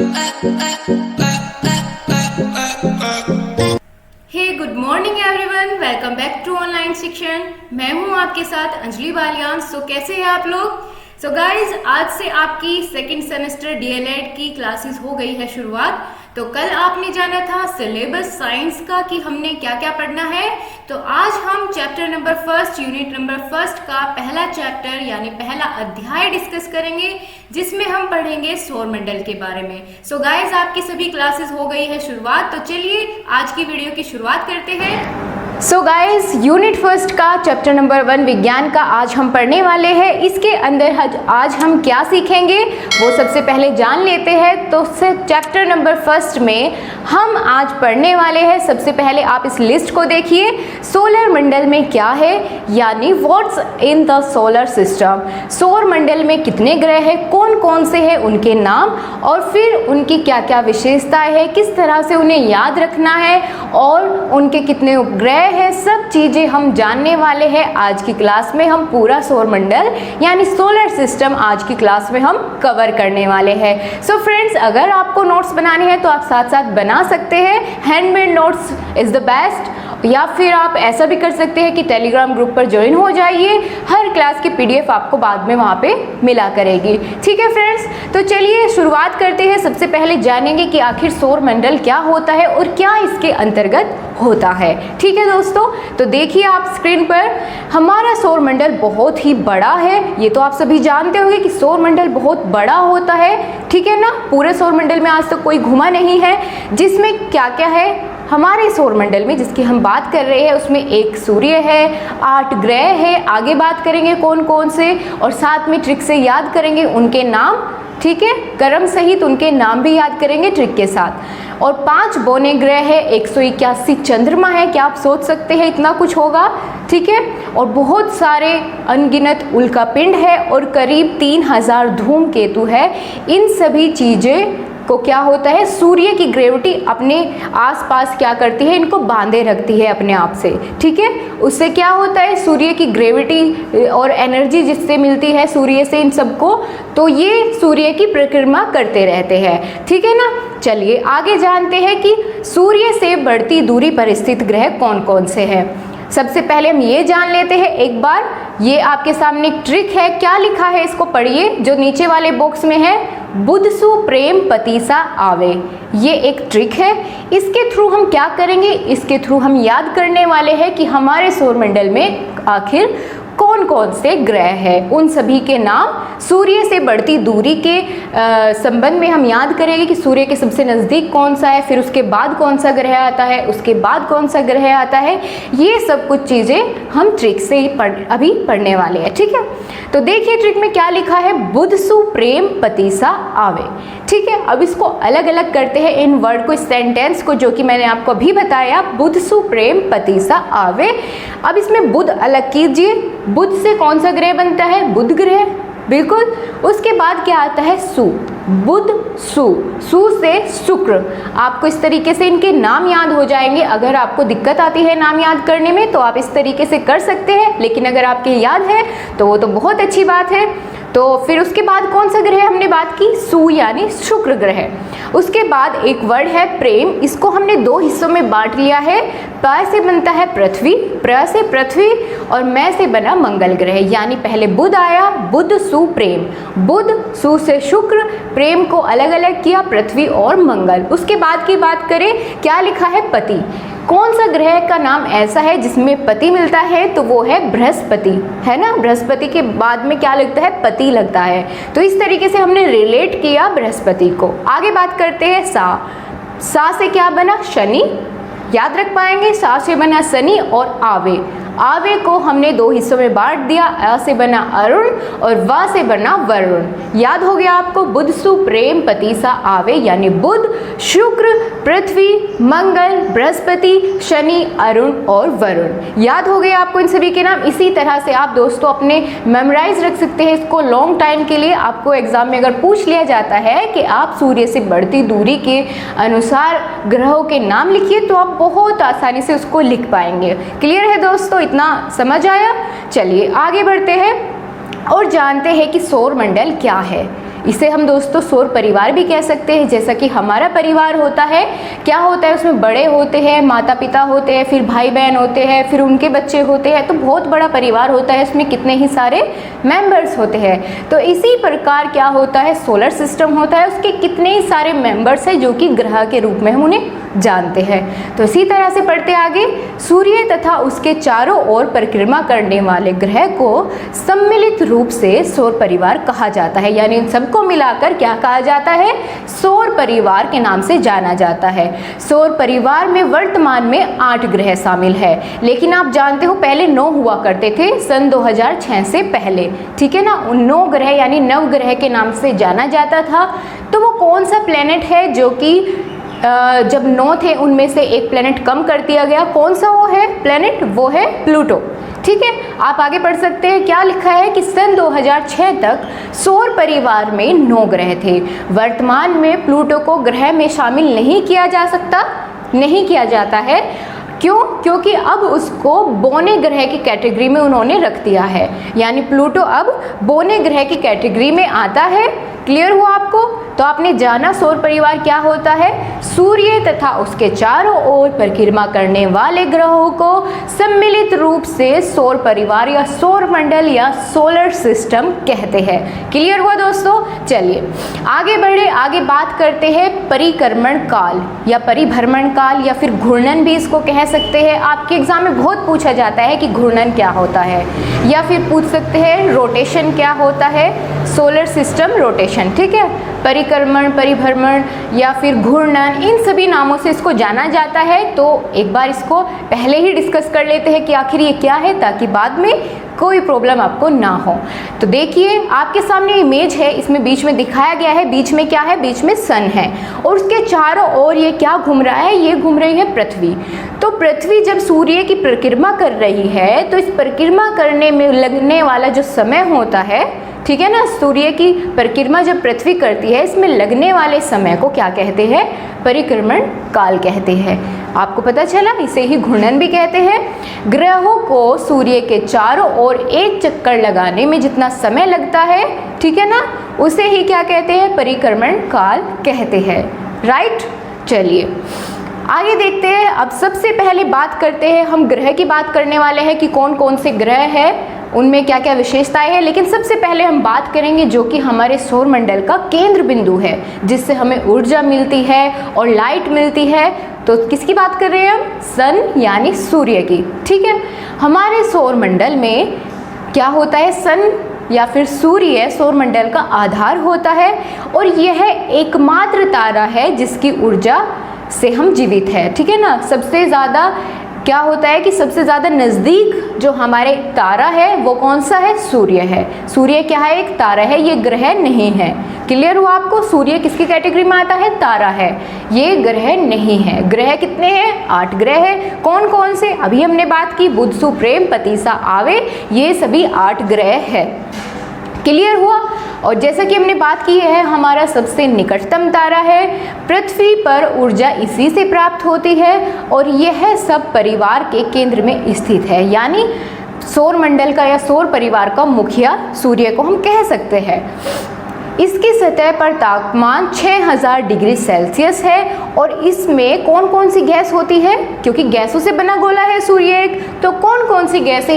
Hey good morning everyone, welcome back to online Shikshan. मैं हूं आपके साथ अंजलि बालियान। कैसे हैं आप लोग? गाइज, आज से आपकी सेकंड सेमेस्टर डीएलएड की क्लासेस हो गई है शुरुआत। तो कल आपने जाना था सिलेबस साइंस का कि हमने क्या क्या पढ़ना है। तो आज हम chapter number first, unit number first का पहला चैप्टर यानी पहला अध्याय डिस्कस करेंगे, जिसमें हम पढ़ेंगे सौरमंडल के बारे में। गाइज, आपकी सभी क्लासेस हो गई है शुरुआत। तो चलिए आज की वीडियो की शुरुआत करते हैं। गाइज, यूनिट फर्स्ट का चैप्टर नंबर 1 विज्ञान का आज हम पढ़ने वाले हैं। इसके अंदर आज हम क्या सीखेंगे वो सबसे पहले जान लेते हैं। तो चैप्टर नंबर फर्स्ट में हम आज पढ़ने वाले हैं। सबसे पहले आप इस लिस्ट को देखिए। सोलर मंडल में क्या है, यानी what's in the solar system. सौर मंडल में कितने ग्रह हैं, कौन कौन से हैं, उनके नाम, और फिर उनकी क्या क्या विशेषताएं हैं, किस तरह से उन्हें याद रखना है, और उनके कितने उपग्रह है, सब चीजें हम जानने वाले हैं आज की क्लास में। हम पूरा सौरमंडल यानी सोलर सिस्टम आज की क्लास में हम कवर करने वाले हैं। फ्रेंड्स, अगर आपको नोट्स बनाने हैं तो आप साथ साथ बना सकते हैं। Handmade notes is the best. या फिर आप ऐसा भी कर सकते हैं कि टेलीग्राम ग्रुप पर ज्वाइन हो जाइए। हर क्लास की पीडीएफ आपको बाद में वहाँ पे मिला करेगी। ठीक है फ्रेंड्स, तो चलिए शुरुआत करते हैं। सबसे पहले जानेंगे कि आखिर सौरमंडल क्या होता है और क्या इसके अंतर्गत होता है। ठीक है दोस्तों, तो देखिए आप स्क्रीन पर, हमारा सौरमंडल बहुत ही बड़ा है। ये तो आप सभी जानते होंगे कि सौरमंडल बहुत बड़ा होता है। ठीक है ना, पूरे सौरमंडल में आज तक कोई घुमा नहीं है। जिसमें क्या क्या है हमारे सौरमंडल में, जिसकी हम बात कर रहे हैं, उसमें एक सूर्य है, 8 ग्रह है, आगे बात करेंगे कौन कौन से, और साथ में ट्रिक से याद करेंगे उनके नाम। ठीक है, क्रम सहित उनके नाम भी याद करेंगे ट्रिक के साथ। और 5 बौने ग्रह है, 181 चंद्रमा है। क्या आप सोच सकते हैं इतना कुछ होगा? ठीक है, और बहुत सारे अनगिनत उल्कापिंड है और करीब 3000 धूमकेतु है। इन सभी चीजें को क्या होता है, सूर्य की ग्रेविटी अपने आसपास क्या करती है, इनको बांधे रखती है अपने आप से। ठीक है, उससे क्या होता है, सूर्य की ग्रेविटी और एनर्जी जिससे मिलती है सूर्य से इन सबको, तो ये सूर्य की परिक्रमा करते रहते हैं। ठीक है ना, चलिए आगे जानते हैं कि सूर्य से बढ़ती दूरी पर स्थित ग्रह कौन कौन से हैं। सबसे पहले हम ये जान लेते हैं एक बार। ये आपके सामने एक ट्रिक है, क्या लिखा है इसको पढ़िए, जो नीचे वाले बॉक्स में है, बुधसु प्रेम पतिसा आवे। ये एक ट्रिक है। इसके थ्रू हम क्या करेंगे, इसके थ्रू हम याद करने वाले हैं कि हमारे सौरमंडल में आखिर कौन कौन से ग्रह हैं। उन सभी के नाम सूर्य से बढ़ती दूरी के संबंध में हम याद करेंगे कि सूर्य के सबसे नज़दीक कौन सा है, फिर उसके बाद कौन सा ग्रह आता है, उसके बाद कौन सा ग्रह आता है। ये सब कुछ चीज़ें हम ट्रिक से ही अभी पढ़ने वाले हैं। ठीक है, तो देखिए ट्रिक में क्या लिखा है, बुधसु प्रेम पतिसा आवे। ठीक है, अब इसको अलग अलग करते हैं, इन वर्ड को, इस सेंटेंस को, जो कि मैंने आपको अभी बताया, बुधसु प्रेम पतिसा आवे। अब इसमें बुध अलग कीजिए। बुध से कौन सा ग्रह बनता है, बुध ग्रह, बिल्कुल। उसके बाद क्या आता है, सु, बुध सु, सु से शुक्र। आपको इस तरीके से इनके नाम याद हो जाएंगे। अगर आपको दिक्कत आती है नाम याद करने में तो आप इस तरीके से कर सकते हैं, लेकिन अगर आपके याद है तो वो तो बहुत अच्छी बात है। तो फिर उसके बाद कौन सा ग्रह हमने बात की, सु यानी शुक्र ग्रह। उसके बाद एक वर्ड है प्रेम। इसको हमने 2 हिस्सों में बांट लिया है। प से बनता है पृथ्वी, प्र से पृथ्वी, और मैं से बना मंगल ग्रह। यानी पहले बुध आया, बुध सु प्रेम, बुध सु से शुक्र, प्रेम को अलग अलग किया, पृथ्वी और मंगल। उसके बाद की बात करें, क्या लिखा है, पति। कौन सा ग्रह का नाम ऐसा है जिसमें पति मिलता है, तो वो है बृहस्पति, है ना। बृहस्पति के बाद में क्या लगता है, पति लगता है। तो इस तरीके से हमने रिलेट किया बृहस्पति को। आगे बात करते हैं सा। सा से क्या बना, शनि, याद रख पाएंगे। सा से बना शनि और आवे। आवे को हमने 2 हिस्सों में बांट दिया। अ से बना अरुण और व से बना वरुण। याद हो गया आपको, बुधसु प्रेम पतिसा आवे, यानी बुध, शुक्र, पृथ्वी, मंगल, बृहस्पति, शनि, अरुण और वरुण। याद हो गया आपको इन सभी के नाम। इसी तरह से आप दोस्तों अपने मेमोराइज रख सकते हैं इसको लॉन्ग टाइम के लिए। आपको एग्जाम में अगर पूछ लिया जाता है कि आप सूर्य से बढ़ती दूरी के अनुसार ग्रहों के नाम लिखिए, तो आप बहुत आसानी से उसको लिख पाएंगे। क्लियर है दोस्तों, इतना समझ आया? चलिए आगे बढ़ते हैं और जानते हैं कि सौर मंडल क्या है। इसे हम दोस्तों सौर परिवार भी कह सकते हैं। जैसा कि हमारा परिवार होता है, क्या होता है उसमें बड़े होते हैं, माता पिता होते हैं, फिर भाई बहन होते हैं, फिर उनके बच्चे होते हैं, तो बहुत बड़ा परिवार होता है, उसमें कितने ही सारे मेंबर्स होते हैं। तो इसी प्रकार क्या होता है, सोलर सिस्टम होता है, उसके कितने ही सारे मेंबर्स हैं जो कि ग्रह के रूप में हम उन्हें जानते हैं। तो इसी तरह से पढ़ते आगे, सूर्य तथा उसके चारों ओर परिक्रमा करने वाले ग्रह को सम्मिलित रूप से सौर परिवार कहा जाता है। यानी इन सबको मिलाकर क्या कहा जाता है, सौर परिवार के नाम से जाना जाता है। सौर परिवार में वर्तमान में 8 ग्रह शामिल है, लेकिन आप जानते हो पहले 9 हुआ करते थे सन 2006 से पहले, ठीक है ना। उन 9 ग्रह यानी नवग्रह के नाम से जाना जाता था। तो वो कौन सा प्लेनेट है जो कि जब 9 थे उनमें से एक प्लेनेट कम कर दिया गया, कौन सा वो है प्लेनेट, वो है प्लूटो, ठीक है। आप आगे पढ़ सकते हैं, क्या लिखा है कि सन 2006 तक सौर परिवार में 9 ग्रह थे। वर्तमान में प्लूटो को ग्रह में शामिल नहीं किया जा सकता, नहीं किया जाता है। क्यों? क्योंकि अब उसको बोने ग्रह की कैटेगरी में उन्होंने रख दिया है, यानी प्लूटो अब बोने ग्रह की कैटेगरी में आता है। क्लियर हुआ आपको? तो आपने जाना सौर परिवार क्या होता है, सूर्य तथा उसके चारों ओर परिक्रमा करने वाले ग्रहों को सम्मिलित रूप से सौर परिवार या सौर मंडल या सोलर सिस्टम कहते हैं। क्लियर हुआ दोस्तों? चलिए आगे बढ़े, आगे बात करते हैं परिक्रमण काल या परिभ्रमण काल या फिर घूर्णन भी इसको कह सकते हैं। आपके एग्जाम में बहुत पूछा जाता है कि घूर्णन क्या होता है, या फिर पूछ सकते हैं रोटेशन क्या होता है, सोलर सिस्टम रोटेशन, ठीक है। परिक्रमण, परिभ्रमण या फिर घूर्णन, इन सभी नामों से इसको जाना जाता है। तो एक बार इसको पहले ही डिस्कस कर लेते हैं कि आखिर ये क्या है, ताकि बाद में कोई प्रॉब्लम आपको ना हो। तो देखिए आपके सामने इमेज है, इसमें बीच में दिखाया गया है, बीच में क्या है, बीच में सन है और उसके चारों ओर ये क्या घूम रहा है, ये घूम रही है पृथ्वी। तो पृथ्वी जब सूर्य की परिक्रमा कर रही है, तो इस परिक्रमा करने में लगने वाला जो समय होता है, ठीक है ना, सूर्य की परिक्रमा जब पृथ्वी करती है, इसमें लगने वाले समय को क्या कहते हैं, परिक्रमण काल कहते हैं। आपको पता चला, इसे ही घूर्णन भी कहते हैं। ग्रहों को सूर्य के चारों ओर एक चक्कर लगाने में जितना समय लगता है, ठीक है ना, उसे ही क्या कहते हैं, परिक्रमण काल कहते हैं। राइट, चलिए आगे देखते हैं। अब सबसे पहले बात करते हैं, हम ग्रह की बात करने वाले हैं कि कौन कौन से ग्रह हैं, उनमें क्या क्या विशेषताएं हैं। लेकिन सबसे पहले हम बात करेंगे जो कि हमारे सौर मंडल का केंद्र बिंदु है, जिससे हमें ऊर्जा मिलती है और लाइट मिलती है। तो किसकी बात कर रहे हैं हम, सन यानी सूर्य की, ठीक है। हमारे सौर मंडल में क्या होता है, सन या फिर सूर्य सौर मंडल का आधार होता है और यह एकमात्र तारा है जिसकी ऊर्जा से हम जीवित है, ठीक है ना। सबसे ज़्यादा क्या होता है कि सबसे ज़्यादा नज़दीक जो हमारे तारा है वो कौन सा है, सूर्य है। सूर्य क्या है, एक तारा है, ये ग्रह नहीं है। क्लियर हुआ आपको? सूर्य किसकी कैटेगरी में आता है, तारा है, ये ग्रह नहीं है। ग्रह कितने हैं, 8 ग्रह है। कौन कौन से, अभी हमने बात की, बुध, शुक्र, प्रेम, पतीसा, आवे, ये सभी 8 ग्रह है। क्लियर हुआ? और जैसा कि हमने बात की है, हमारा सबसे निकटतम तारा है, पृथ्वी पर ऊर्जा इसी से प्राप्त होती है और यह सब परिवार के केंद्र में स्थित है। यानी सौर मंडल का या सौर परिवार का मुखिया सूर्य को हम कह सकते हैं। इसकी सतह पर तापमान 6000 डिग्री सेल्सियस है और इसमें कौन कौन सी गैस होती है, क्योंकि गैसों से बना गोला है सूर्य एक, तो कौन कौन सी गैसें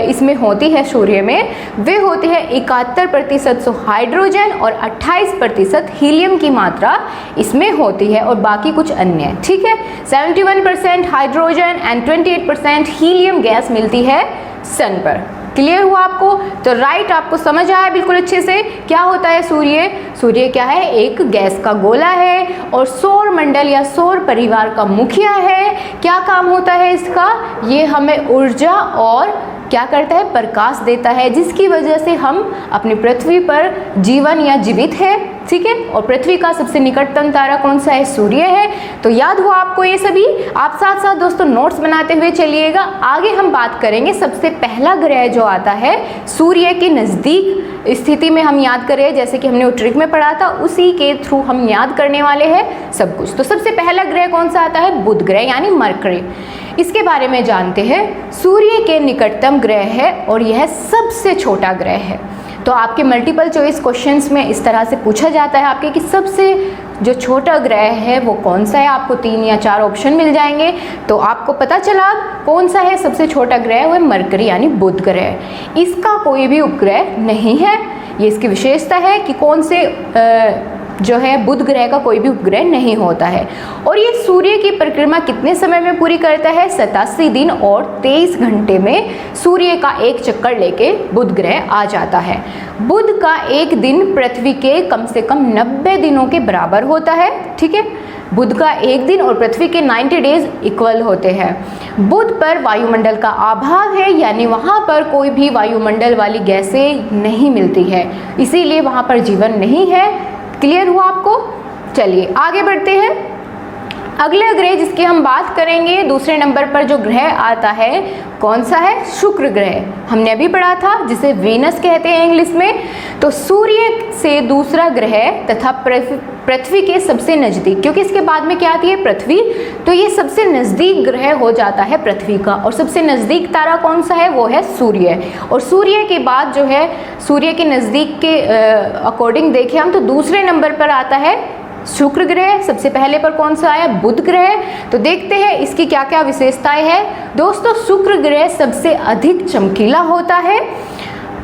इसमें होती है सूर्य में, वे होती है 71% हाइड्रोजन और 28% हीलियम की मात्रा इसमें होती है और बाकी कुछ अन्य, ठीक है। 71% हाइड्रोजन एंड 28% हीलियम गैस मिलती है सन पर। क्लियर हुआ आपको? तो राइट, आपको समझ आया बिल्कुल अच्छे से। क्या होता है सूर्य, सूर्य क्या है, एक गैस का गोला है और सौर मंडल या सौर परिवार का मुखिया है। क्या काम होता है इसका, ये हमें ऊर्जा और क्या करता है, प्रकाश देता है, जिसकी वजह से हम अपनी पृथ्वी पर जीवन या जीवित है, ठीक है। और पृथ्वी का सबसे निकटतम तारा कौन सा है, सूर्य है। तो याद हुआ आपको ये सभी? आप साथ साथ दोस्तों नोट्स बनाते हुए चलिएगा। आगे हम बात करेंगे, सबसे पहला ग्रह जो आता है सूर्य के नज़दीक स्थिति में हम याद करें, जैसे कि हमने वो ट्रिक में पढ़ा था, उसी के थ्रू हम याद करने वाले हैं सब कुछ। तो सबसे पहला ग्रह कौन सा आता है, बुध ग्रह यानी मरकरी। इसके बारे में जानते हैं। सूर्य के निकटतम ग्रह है और यह सबसे छोटा ग्रह है। तो आपके मल्टीपल चॉइस क्वेश्चंस में इस तरह से पूछा जाता है आपके कि सबसे जो छोटा ग्रह है वो कौन सा है। आपको 3 या 4 ऑप्शन मिल जाएंगे, तो आपको पता चला कौन सा है सबसे छोटा ग्रह, वो है मरकरी यानी बुध ग्रह। इसका कोई भी उपग्रह नहीं है, ये इसकी विशेषता है कि कौन से जो है बुध ग्रह का कोई भी उपग्रह नहीं होता है। और ये सूर्य की परिक्रमा कितने समय में पूरी करता है? 87 दिन और 23 घंटे में सूर्य का एक चक्कर लेके बुध ग्रह आ जाता है। बुध का एक दिन पृथ्वी के कम से कम 90 दिनों के बराबर होता है। ठीक है, बुध का एक दिन और पृथ्वी के 90 डेज इक्वल होते हैं। बुध पर वायुमंडल का अभाव है, यानी वहाँ पर कोई भी वायुमंडल वाली गैसें नहीं मिलती है, इसीलिए वहाँ पर जीवन नहीं है। क्लियर हुआ आपको? चलिए आगे बढ़ते हैं। अगला ग्रह जिसकी हम बात करेंगे, दूसरे नंबर पर जो ग्रह आता है कौन सा है? शुक्र ग्रह। हमने अभी पढ़ा था जिसे वीनस कहते हैं इंग्लिश में। तो सूर्य से दूसरा ग्रह तथा पृथ्वी के सबसे नज़दीक, क्योंकि इसके बाद में क्या आती है? पृथ्वी, तो ये सबसे नज़दीक ग्रह हो जाता है पृथ्वी का। और सबसे नज़दीक तारा कौन सा है? वो है सूर्य। और सूर्य के बाद जो है सूर्य के नज़दीक के अकॉर्डिंग देखें हम तो दूसरे नंबर पर आता है शुक्र ग्रह। सबसे पहले पर कौन सा आया? बुध ग्रह। तो देखते हैं इसकी क्या क्या विशेषताएं हैं। दोस्तों, शुक्र ग्रह सबसे अधिक चमकीला होता है।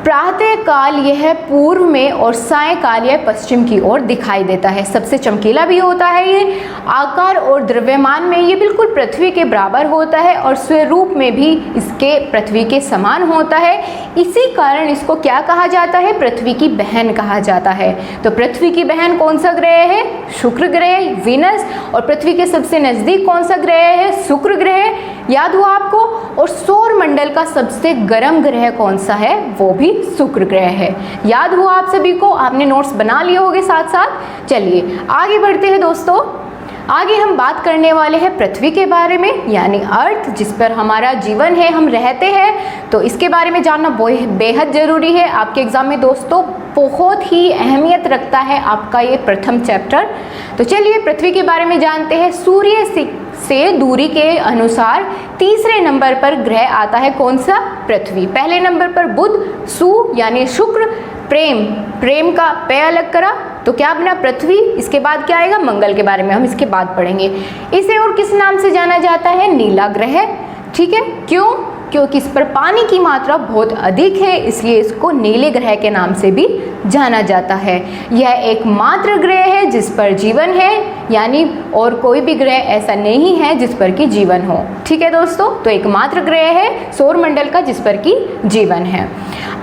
प्रातः काल यह पूर्व में और सायंकाल यह पश्चिम की ओर दिखाई देता है। सबसे चमकीला भी होता है ये। आकार और द्रव्यमान में ये बिल्कुल पृथ्वी के बराबर होता है और स्वरूप में भी इसके पृथ्वी के समान होता है। इसी कारण इसको क्या कहा जाता है? पृथ्वी की बहन कहा जाता है। तो पृथ्वी की बहन कौन सा ग्रह है? शुक्र ग्रह, वीनस। और पृथ्वी के सबसे नज़दीक कौन सा ग्रह है? शुक्र ग्रह। याद हुआ आपको? और सौर मंडल का सबसे गर्म ग्रह कौन सा है? वो भी शुक्र ग्रह है। याद हुआ आप सभी को? आपने नोट्स बना लिए होंगे साथ साथ। चलिए आगे बढ़ते हैं दोस्तों। आगे हम बात करने वाले हैं पृथ्वी के बारे में, यानी अर्थ, जिस पर हमारा जीवन है, हम रहते हैं। तो इसके बारे में जानना बेहद ज़रूरी है। आपके एग्जाम में दोस्तों बहुत ही अहमियत रखता है आपका ये प्रथम चैप्टर। तो चलिए पृथ्वी के बारे में जानते हैं। सूर्य से दूरी के अनुसार तीसरे नंबर पर ग्रह आता है कौन सा? पृथ्वी। पहले नंबर पर बुध, सु यानी शुक्र, प्रेम का पे अलग करा तो क्या बना? पृथ्वी। इसके बाद क्या आएगा? मंगल के बारे में हम इसके बाद पढ़ेंगे। इसे और किस नाम से जाना जाता है? नीला ग्रह। ठीक है, क्यों? क्योंकि इस पर पानी की मात्रा बहुत अधिक है, इसलिए इसको नीले ग्रह के नाम से भी जाना जाता है। यह एकमात्र ग्रह है जिस पर जीवन है, यानी और कोई भी ग्रह ऐसा नहीं है जिस पर कि जीवन हो। ठीक है दोस्तों, तो एकमात्र ग्रह है सौर मंडल का जिस पर कि जीवन है।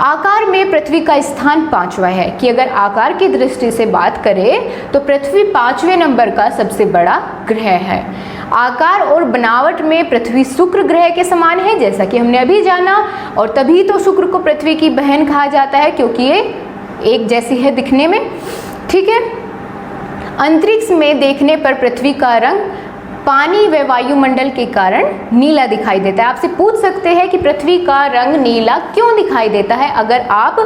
आकार में पृथ्वी का स्थान 5वां है, कि अगर आकार की दृष्टि से बात करें तो पृथ्वी 5वें नंबर का सबसे बड़ा ग्रह है। आकार और बनावट में पृथ्वी शुक्र ग्रह के समान है, जैसा कि हमने अभी जाना। और तभी तो शुक्र को पृथ्वी की बहन कहा जाता है, क्योंकि ये एक जैसी है दिखने में। ठीक है, अंतरिक्ष में देखने पर पृथ्वी का रंग पानी व वायुमंडल के कारण नीला दिखाई देता है। आपसे पूछ सकते हैं कि पृथ्वी का रंग नीला क्यों दिखाई देता है? अगर आप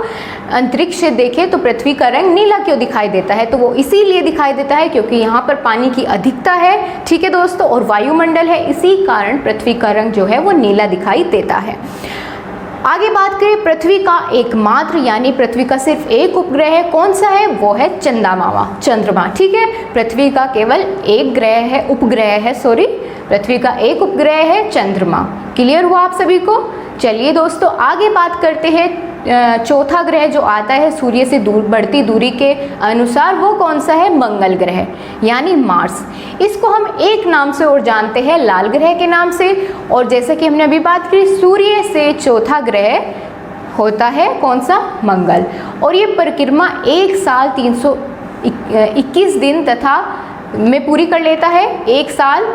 अंतरिक्ष से देखें तो पृथ्वी का रंग नीला क्यों दिखाई देता है? तो वो इसीलिए दिखाई देता है क्योंकि यहाँ पर पानी की अधिकता है। ठीक है दोस्तों, और वायुमंडल है, इसी कारण पृथ्वी का रंग जो है वो नीला दिखाई देता है। आगे बात करें पृथ्वी का एकमात्र यानी पृथ्वी का सिर्फ एक उपग्रह है, कौन सा है? वो है चंद्रमा। ठीक है, पृथ्वी का केवल एक ग्रह है, उपग्रह है, सॉरी, पृथ्वी का एक उपग्रह है चंद्रमा। क्लियर हुआ आप सभी को? चलिए दोस्तों आगे बात करते हैं। चौथा ग्रह जो आता है सूर्य से बढ़ती दूरी के अनुसार, वो कौन सा है? मंगल ग्रह यानी मार्स। इसको हम एक नाम से और जानते हैं, लाल ग्रह के नाम से। और जैसे कि हमने अभी बात की, सूर्य से चौथा ग्रह होता है कौन सा? मंगल। और ये परिक्रमा 1 साल 321 दिन तथा में पूरी कर लेता है। 1 साल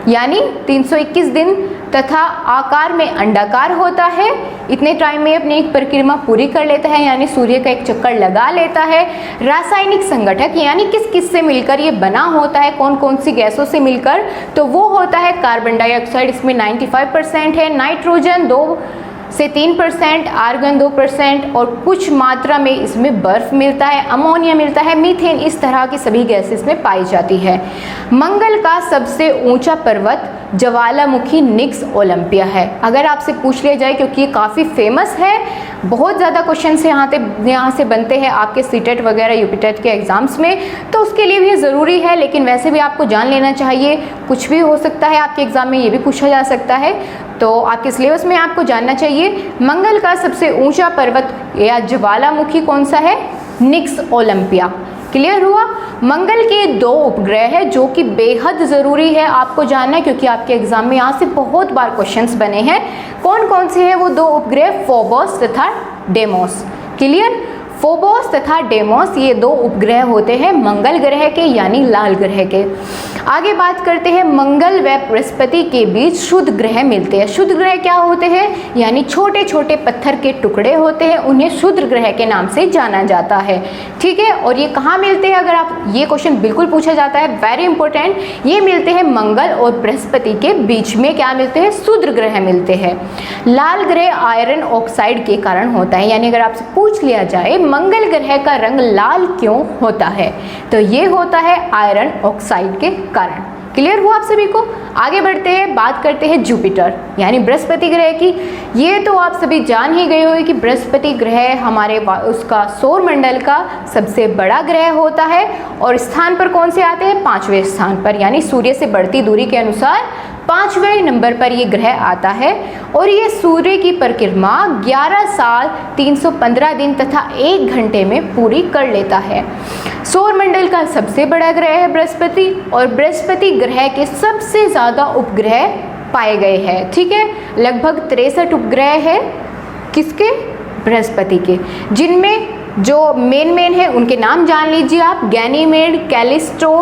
यानी 321 दिन तथा आकार में अंडाकार होता है। इतने टाइम में अपनी एक परिक्रमा पूरी कर लेता है, यानी सूर्य का एक चक्कर लगा लेता है। रासायनिक संगठक यानी किस किस से मिलकर ये बना होता है, कौन कौन सी गैसों से मिलकर? तो वो होता है कार्बन डाइऑक्साइड, इसमें 95% है, नाइट्रोजन 2 से 3%, आर्गन 2% और कुछ मात्रा में इसमें बर्फ मिलता है, अमोनिया मिलता है, मीथेन, इस तरह की सभी गैसेस में पाई जाती है। मंगल का सबसे ऊंचा पर्वत ज्वालामुखी निक्स ओलंपिया है। अगर आपसे पूछ लिया जाए, क्योंकि ये काफ़ी फेमस है, बहुत ज़्यादा क्वेश्चन यहाँ से बनते हैं आपके सीटेट वगैरह यूपीटेट के एग्ज़ाम्स में, तो उसके लिए भी ये ज़रूरी है, लेकिन वैसे भी आपको जान लेना चाहिए, कुछ भी हो सकता है आपके एग्ज़ाम में, ये भी पूछा जा सकता है, तो आपके सिलेबस में आपको जानना चाहिए। मंगल का सबसे ऊंचा पर्वत या ज्वालामुखी कौन सा है? निक्स ओलंपिया। क्लियर हुआ? मंगल के 2 उपग्रह है जो कि बेहद ज़रूरी है आपको जानना, क्योंकि आपके एग्जाम में यहाँ से बहुत बार क्वेश्चंस बने हैं। कौन कौन से हैं वो 2 उपग्रह? फोबोस तथा डेमोस। क्लियर? फोबोस तथा डेमोस ये 2 उपग्रह होते हैं मंगल ग्रह के, यानी लाल ग्रह के। आगे बात करते हैं, मंगल व बृहस्पति के बीच शुद्ध ग्रह मिलते हैं। शुद्ध ग्रह क्या होते हैं? यानी छोटे छोटे पत्थर के टुकड़े होते हैं, उन्हें शुद्ध ग्रह के नाम से जाना जाता है। ठीक है, और ये कहाँ मिलते हैं? अगर आप ये क्वेश्चन बिल्कुल पूछा जाता है, वेरी इंपॉर्टेंट, ये मिलते हैं मंगल और बृहस्पति के बीच में। क्या मिलते हैं? शुद्ध ग्रह मिलते हैं। लाल ग्रह आयरन ऑक्साइड के कारण होता है, यानी अगर आपसे पूछ लिया जाए मंगल ग्रह का रंग लाल क्यों होता है, तो ये होता है आयरन ऑक्साइड के कारण। क्लियर हुआ आप सभी को? आगे बढ़ते हैं, बात करते हैं जुपिटर यानी बृहस्पति ग्रह की। ये तो आप सभी जान ही गए होंगे कि बृहस्पति ग्रह हमारे उसका सौर मंडल का सबसे बड़ा ग्रह होता है, और स्थान पर कौन से आते हैं? 5वें स्थान पर, यानी सूर्य से बढ़ती दूरी के अनुसार 5वें नंबर पर ये ग्रह आता है। और ये सूर्य की परिक्रमा 11 साल 315 दिन तथा 1 घंटे में पूरी कर लेता है। सौर मंडल का सबसे बड़ा ग्रह है बृहस्पति, और बृहस्पति ग्रह के सबसे ज़्यादा उपग्रह पाए गए हैं। ठीक है, लगभग 63 उपग्रह है किसके? बृहस्पति के, जिनमें जो मेन है उनके नाम जान लीजिए आप। गैनीमेड, कैलिस्टो,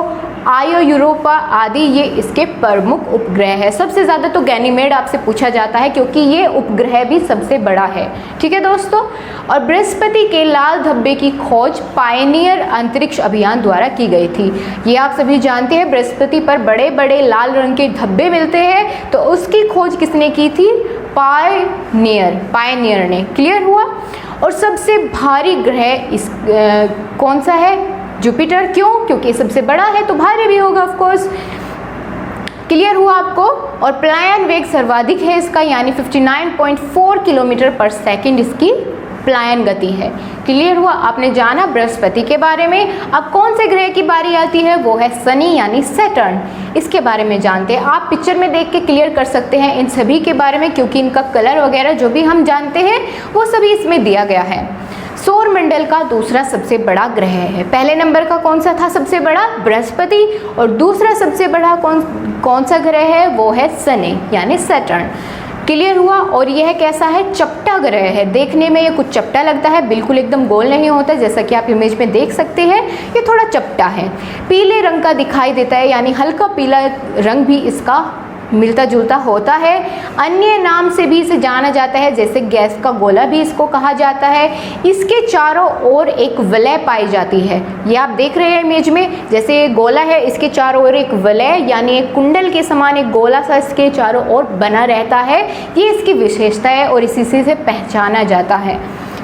आयो यूरोपा आदि ये इसके प्रमुख उपग्रह है। सबसे ज़्यादा तो गैनीमेड आपसे पूछा जाता है, क्योंकि ये उपग्रह भी सबसे बड़ा है। ठीक है दोस्तों, और बृहस्पति के लाल धब्बे की खोज पायनियर अंतरिक्ष अभियान द्वारा की गई थी। ये आप सभी जानते हैं, बृहस्पति पर बड़े बड़े लाल रंग के धब्बे मिलते हैं, तो उसकी खोज किसने की थी? पायनियर ने। क्लियर हुआ? और सबसे भारी ग्रह इस कौन सा है? जुपिटर। क्यों? क्योंकि सबसे बड़ा है तो भारी भी होगा ऑफ कोर्स। क्लियर हुआ आपको? और प्लायन वेग सर्वाधिक है इसका, यानी 59.4 किलोमीटर पर सेकंड इसकी प्लायन गति है। क्लियर हुआ? आपने जाना बृहस्पति के बारे में। अब कौन से ग्रह की बारी आती है? वो है शनि यानी सैटर्न। इसके बारे में जानते हैं। आप पिक्चर में देख के क्लियर कर सकते हैं इन सभी के बारे में, क्योंकि इनका कलर वगैरह जो भी हम जानते हैं वो सभी इसमें दिया गया है। सौर मंडल का दूसरा सबसे बड़ा ग्रह है। पहले नंबर का कौन सा था सबसे बड़ा? बृहस्पति। और दूसरा सबसे बड़ा कौन सा ग्रह है? वो है शनि यानी सैटर्न। क्लियर हुआ? और यह कैसा है? चपटा ग्रह है। देखने में ये कुछ चपटा लगता है, बिल्कुल एकदम गोल नहीं होता, जैसा कि आप इमेज में देख सकते हैं। ये थोड़ा चपटा है, पीले रंग का दिखाई देता है, यानी हल्का पीला रंग भी इसका मिलता जुलता होता है। अन्य नाम से भी इसे जाना जाता है, जैसे गैस का गोला भी इसको कहा जाता है। इसके चारों ओर एक वलय पाई जाती है। ये आप देख रहे हैं इमेज में, जैसे गोला है, इसके चारों ओर एक वलय यानी एक कुंडल के समान एक गोला सा इसके चारों ओर बना रहता है। ये इसकी विशेषता है और इसी से पहचाना जाता है।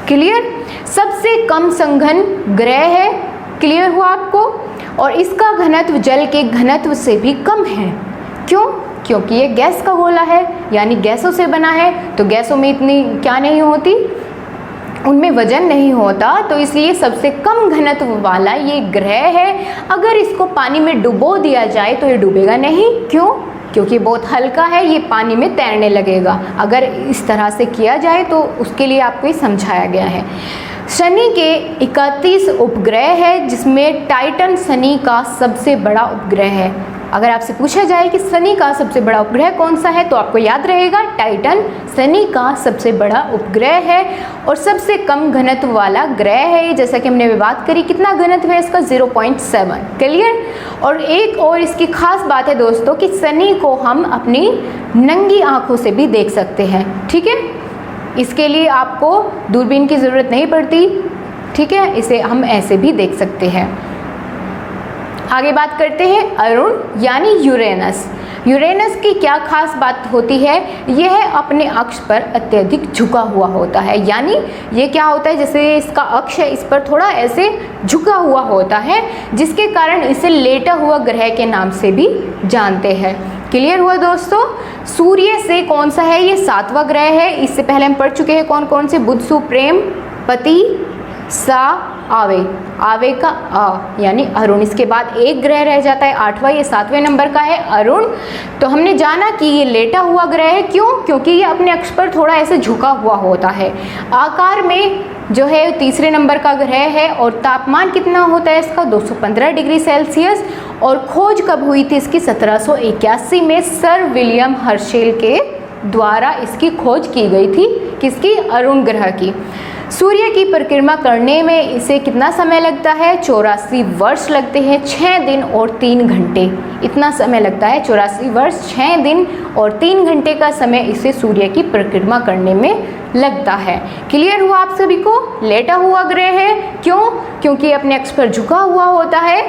क्लियर? सबसे कम संघन ग्रह है। क्लियर हुआ आपको? और इसका घनत्व जल के घनत्व से भी कम है। क्यों? क्योंकि ये गैस का गोला है, यानी गैसों से बना है, तो गैसों में इतनी क्या नहीं होती, उनमें वजन नहीं होता, तो इसलिए सबसे कम घनत्व वाला ये ग्रह है। अगर इसको पानी में डुबो दिया जाए तो ये डूबेगा नहीं। क्यों? क्योंकि बहुत हल्का है, ये पानी में तैरने लगेगा। अगर इस तरह से किया जाए तो उसके लिए आपको ये समझाया गया है। शनि के 31 उपग्रह है, जिसमें टाइटन शनि का सबसे बड़ा उपग्रह है। अगर आपसे पूछा जाए कि शनि का सबसे बड़ा उपग्रह कौन सा है, तो आपको याद रहेगा टाइटन शनि का सबसे बड़ा उपग्रह है और सबसे कम घनत्व वाला ग्रह है। जैसा कि हमने बात करी, कितना घनत्व है इसका? 0.7। क्लियर? और एक और इसकी खास बात है दोस्तों कि शनि को हम अपनी नंगी आंखों से भी देख सकते हैं। ठीक है, इसके लिए आपको दूरबीन की ज़रूरत नहीं पड़ती। ठीक है, इसे हम ऐसे भी देख सकते हैं। आगे बात करते हैं अरुण यानी यूरेनस। यूरेनस की क्या खास बात होती है, यह अपने अक्ष पर अत्यधिक झुका हुआ होता है। यानी ये क्या होता है, जैसे इसका अक्ष है इस पर थोड़ा ऐसे झुका हुआ होता है, जिसके कारण इसे लेटा हुआ ग्रह के नाम से भी जानते हैं। क्लियर हुआ दोस्तों। सूर्य से कौन सा है, ये 7वां ग्रह है। इससे पहले हम पढ़ चुके हैं कौन कौन से, बुध, शुक्र, प्रेम, पति, सा, आवे, आवे का आ यानी अरुण। इसके बाद एक ग्रह रह जाता है 8वां, ये 7वें नंबर का है अरुण। तो हमने जाना कि ये लेटा हुआ ग्रह है, क्यों, क्योंकि ये अपने अक्ष पर थोड़ा ऐसे झुका हुआ होता है। आकार में जो है 3रे नंबर का ग्रह है, और तापमान कितना होता है इसका, 215 डिग्री सेल्सियस। और खोज कब हुई थी इसकी, 1781 में सर विलियम हर्शेल के द्वारा इसकी खोज की गई थी। किसकी, अरुण ग्रह की। सूर्य की परिक्रमा करने में इसे कितना समय लगता है, 84 वर्ष लगते हैं, 6 दिन और 3 घंटे, इतना समय लगता है। 84 वर्ष 6 दिन और 3 घंटे का समय इसे सूर्य की परिक्रमा करने में लगता है। क्लियर हुआ आप सभी को। लेटा हुआ ग्रह है, क्यों, क्योंकि अपने अक्ष पर झुका हुआ होता है।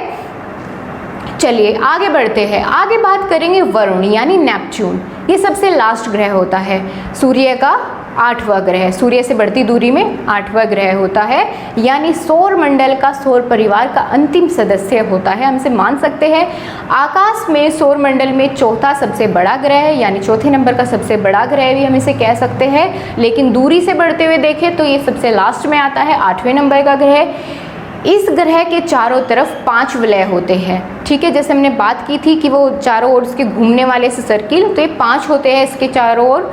चलिए आगे बढ़ते हैं। आगे बात करेंगे वरुण यानी नेपच्यून। ये सबसे लास्ट ग्रह होता है, सूर्य का 8वां ग्रह, सूर्य से बढ़ती दूरी में 8वां ग्रह होता है, यानी सौर मंडल का, सौर परिवार का अंतिम सदस्य होता है, हम इसे मान सकते हैं। आकाश में सौर मंडल में चौथा सबसे बड़ा ग्रह है, यानी चौथे नंबर का सबसे बड़ा ग्रह भी हम इसे कह सकते हैं। लेकिन दूरी से बढ़ते हुए देखें तो ये सबसे लास्ट में आता है, 8वें नंबर का ग्रह। इस ग्रह के चारों तरफ 5 वलय होते हैं। ठीक है, जैसे हमने बात की थी कि वो चारों ओर उसके घूमने वाले से सर्किल, तो ये 5 होते हैं इसके चारों ओर।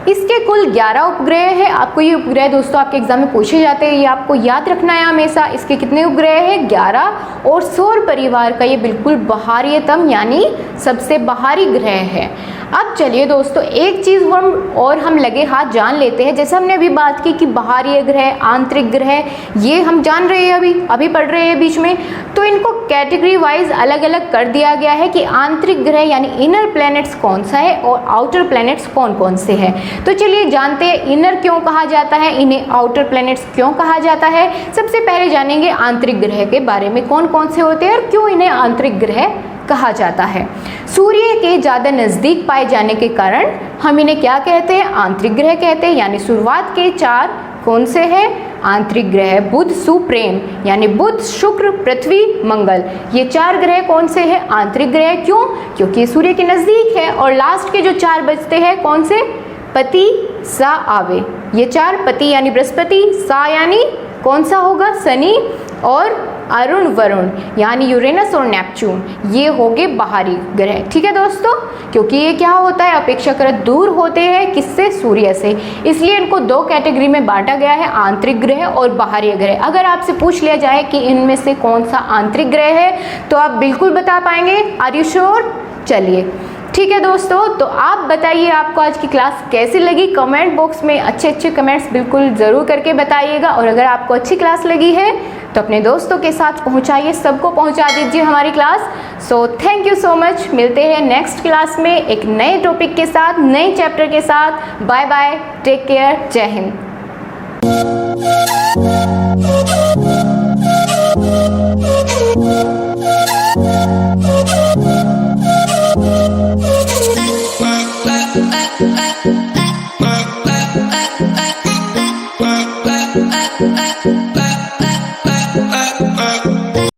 इसके कुल 11 उपग्रह है। आपको ये उपग्रह दोस्तों आपके एग्जाम में पूछे जाते हैं, ये आपको याद रखना है हमेशा। इसके कितने उपग्रह हैं, 11। और सौर परिवार का ये बिल्कुल बाहरीतम यानी सबसे बाहरी ग्रह है। अब चलिए दोस्तों एक चीज़ हम लगे हाथ जान लेते हैं। जैसे हमने अभी बात की कि बाहरी ग्रह, आंतरिक ग्रह, ये हम जान रहे हैं, अभी पढ़ रहे हैं बीच में। तो इनको कैटेगरी वाइज अलग अलग कर दिया गया है कि आंतरिक ग्रह यानी इनर प्लैनेट्स कौन सा है और आउटर प्लैनेट्स कौन कौन से हैं। तो चलिए जानते हैं इनर क्यों कहा जाता है, इन्हें आउटर प्लैनेट्स क्यों कहा जाता है। सबसे पहले जानेंगे आंतरिक ग्रह के बारे में, कौन कौन से होते हैं और क्यों इन्हें आंतरिक ग्रह कहा जाता है। सूर्य के ज़्यादा नज़दीक पाए जाने के कारण हम इन्हें क्या कहते हैं, आंतरिक ग्रह कहते हैं। यानी शुरुआत के 4 कौन से हैं, आंतरिक ग्रह, बुध, शुक्र, प्रेम, यानी बुध, शुक्र, पृथ्वी, मंगल, ये 4 ग्रह कौन से हैं, आंतरिक ग्रह। क्यों, क्योंकि सूर्य के नज़दीक है। और लास्ट के जो 4 बचते हैं कौन से, पति, सा, आवे, ये 4, पति यानी बृहस्पति, सा यानी कौन सा होगा, शनि, और अरुण, वरुण यानी यूरेनस और नेपच्यून, ये हो गए बाहरी ग्रह। ठीक है दोस्तों, क्योंकि ये क्या होता है, अपेक्षाकृत दूर होते हैं किससे, सूर्य से, इसलिए इनको 2 कैटेगरी में बांटा गया है, आंतरिक ग्रह और बाहरी ग्रह। अगर आपसे पूछ लिया जाए कि इनमें से कौन सा आंतरिक ग्रह है तो आप बिल्कुल बता पाएंगे। Are you sure. चलिए ठीक है दोस्तों, तो आप बताइए आपको आज की क्लास कैसी लगी। कमेंट बॉक्स में अच्छे कमेंट्स बिल्कुल ज़रूर करके बताइएगा। और अगर आपको अच्छी क्लास लगी है तो अपने दोस्तों के साथ पहुंचाइए, सबको पहुंचा दीजिए हमारी class. So thank you so much. मिलते हैं नेक्स्ट क्लास में एक नए टॉपिक के साथ, नए चैप्टर के साथ। बाय बाय, टेक केयर, जय हिंद।